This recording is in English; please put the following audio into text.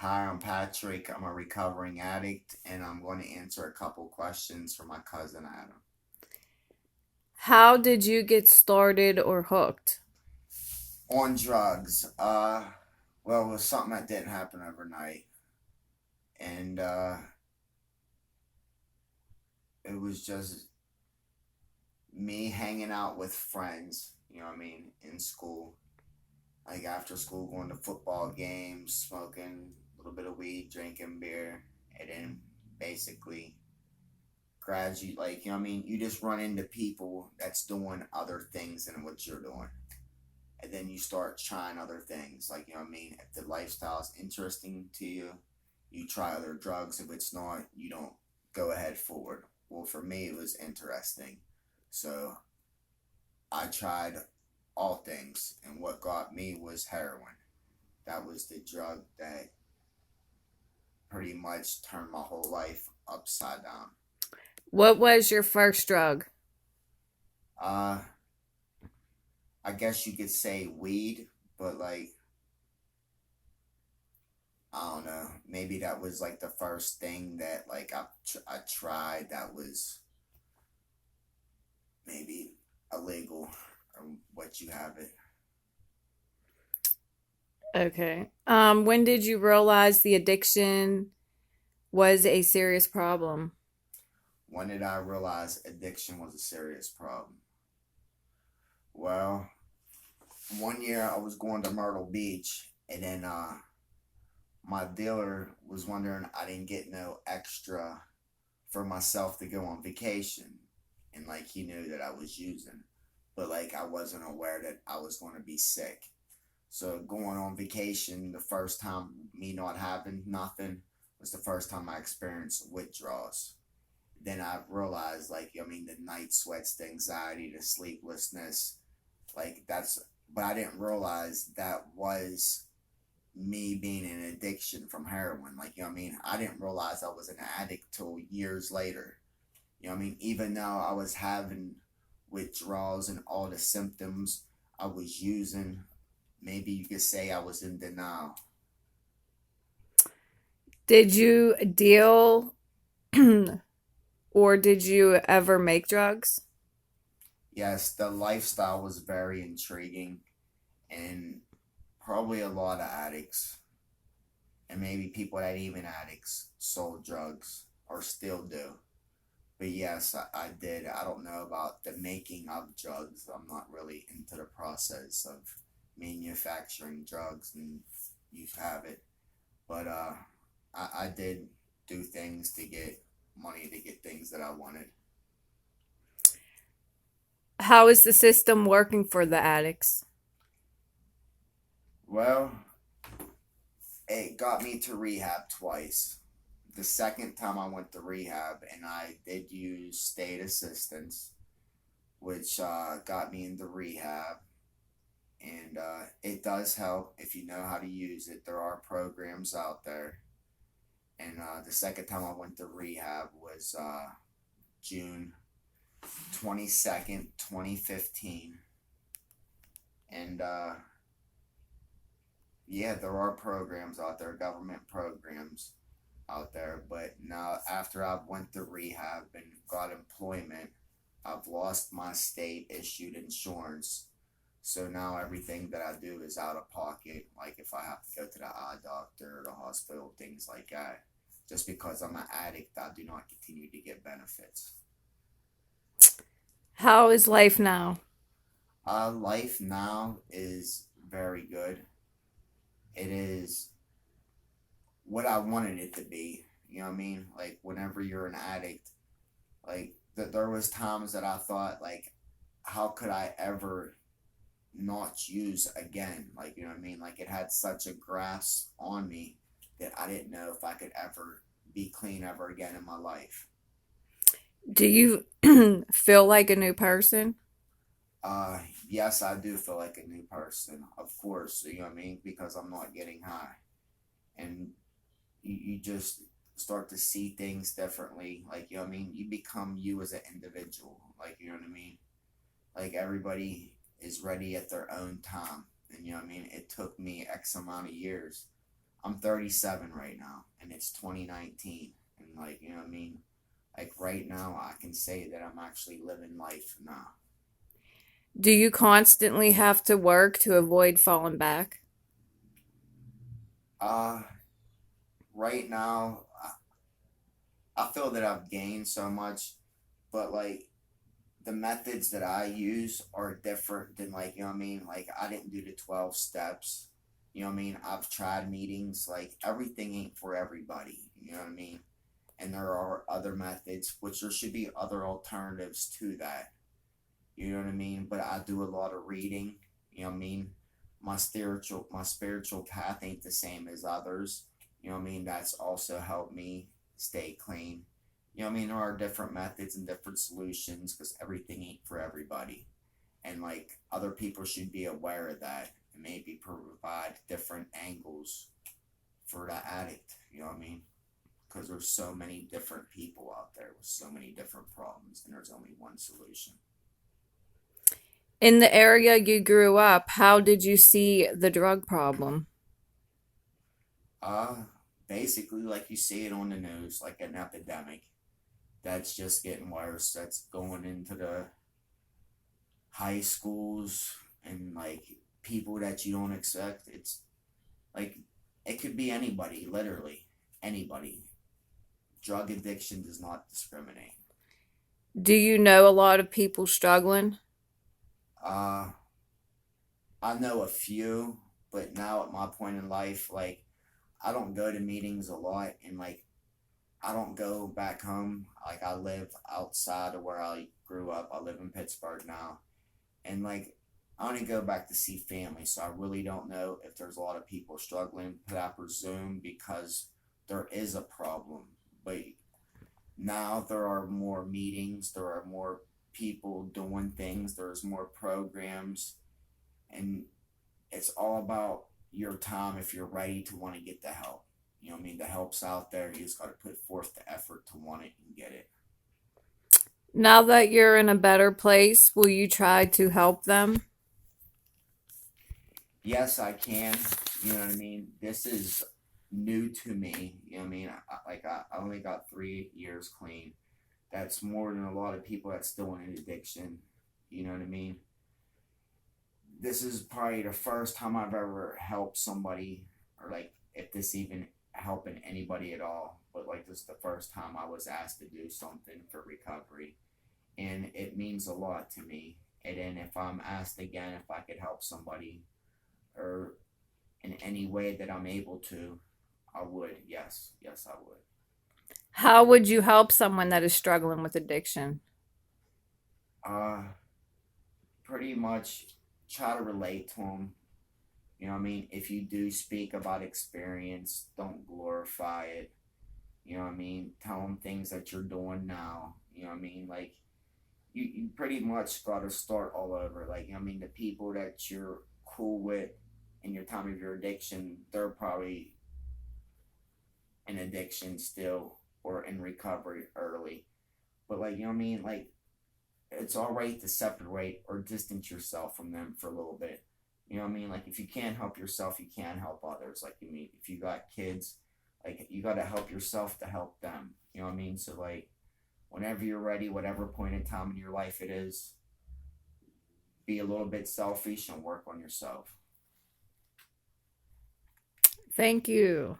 Hi, I'm Patrick. I'm a recovering addict, and I'm going to answer a couple questions for my cousin Adam. How did you get started or hooked? On drugs, well, it was something that didn't happen overnight, and it was just me hanging out with friends. In school, like after school, going to football games, smoking a little bit of weed, drinking beer, and then basically graduate, you just run into people that's doing other things than what you're doing, and then you start trying other things. If the lifestyle is interesting to you, you try other drugs. If it's not, you don't go ahead forward. Well, for me, it was interesting, so I tried all things, and what got me was heroin. That was the drug that pretty much turned my whole life upside down. What was your first drug? uh I guess you could say weed, but I don't know. Maybe that was like the first thing that I tried that was maybe illegal or what you have it. Okay. When did you realize the addiction was a serious problem? When did I realize addiction was a serious problem? Well, one year I was going to Myrtle Beach, and then my dealer was wondering I didn't get no extra for myself to go on vacation, and he knew that I was using, but I wasn't aware that I was going to be sick. So going on vacation, the first time me not having nothing was the first time I experienced withdrawals. Then I realized, the night sweats, the anxiety, the sleeplessness, that's. But I didn't realize that was me being in addiction from heroin. I didn't realize I was an addict till years later. Even though I was having withdrawals and all the symptoms, I was using. Maybe you could say I was in denial. Did you deal or did you ever make drugs? Yes, the lifestyle was very intriguing, and probably a lot of addicts, and maybe people that ain't even addicts sold drugs or still do. But yes, I did. I don't know about the making of drugs. I'm not really into the process of manufacturing drugs and you have it. But I did do things to get money to get things that I wanted. How is the system working for the addicts? Well, it got me to rehab twice. The second time I went to rehab, and I did use state assistance, which got me into rehab. And it does help if you know how to use it. There are programs out there. And the second time I went to rehab was June 22nd, 2015. And yeah, there are programs out there, government programs out there. But now, after I went to rehab and got employment, I've lost my state issued insurance. So now everything that I do is out of pocket. Like if I have to go to the eye doctor or the hospital, things like that. Just because I'm an addict, I do not continue to get benefits. How is life now? Life now is very good. It is what I wanted it to be. You know what I mean? Like whenever you're an addict, there was times that I thought how could I ever not use again? You know what I mean? It had such a grasp on me that I didn't know if I could ever be clean ever again in my life. Do you feel like a new person? Uh, yes, I do feel like a new person, of course. You know what I mean? Because I'm not getting high, and you just start to see things differently. You know what I mean? You become you as an individual. You know what I mean? Everybody is ready at their own time. And you know what I mean? It took me X amount of years. I'm 37 right now, and it's 2019, and like, you know what I mean. Like right now, I can say that I'm actually living life now. Do you constantly have to work to avoid falling back? Uh, right now, I feel that I've gained so much, but like the methods that I use are different than, like, you know what I mean? Like I didn't do the 12 steps. You know what I mean? I've tried meetings, like everything ain't for everybody. You know what I mean? And there are other methods, which there should be other alternatives to that. You know what I mean? But I do a lot of reading. You know what I mean? My spiritual path ain't the same as others. You know what I mean? That's also helped me stay clean. You know what I mean? There are different methods and different solutions because everything ain't for everybody. And like other people should be aware of that and maybe provide different angles for the addict. You know what I mean? Because there's so many different people out there with so many different problems, and there's only one solution. In the area you grew up, how did you see the drug problem? Uh, Basically, like you see it on the news, like an epidemic that's just getting worse. That's going into the high schools and like people that you don't expect. It's like it could be anybody, literally anybody. Drug addiction does not discriminate. Do you know a lot of people struggling? Uh, I know a few, but now at my point in life, like I don't go to meetings a lot, and like I don't go back home. Like I live outside of where I grew up. I live in Pittsburgh now, and like I only go back to see family, so I really don't know if there's a lot of people struggling. But I presume because there is a problem, but now there are more meetings, there are more people doing things, there's more programs, and it's all about your time if you're ready to want to get the help. You know what I mean? The help's out there. You just got to put forth the effort to want it and get it. Now that you're in a better place, will you try to help them? Yes, I can. You know what I mean? This is new to me. You know what I mean? I only got 3 years clean. That's more than a lot of people that's still in addiction. You know what I mean? This is probably the first time I've ever helped somebody, or like if this even helping anybody at all. But like this is the first time I was asked to do something for recovery, and it means a lot to me. And then if I'm asked again if I could help somebody or in any way that I'm able to, I would. Yes, yes, I would. How would you help someone that is struggling with addiction? Uh, Pretty much try to relate to them. You know what I mean? If you do speak about experience, don't glorify it. You know what I mean? Tell them things that you're doing now. You know what I mean? Like, you pretty much got to start all over. Like, you know what I mean? The people that you're cool with in your time of your addiction, they're probably in addiction still or in recovery early. But, like, you know what I mean? Like, it's all right to separate or distance yourself from them for a little bit. You know what I mean? Like if you can't help yourself, you can't help others. Like you mean if you got kids, like you got to help yourself to help them. You know what I mean? So like whenever you're ready, whatever point in time in your life it is, be a little bit selfish and work on yourself. Thank you.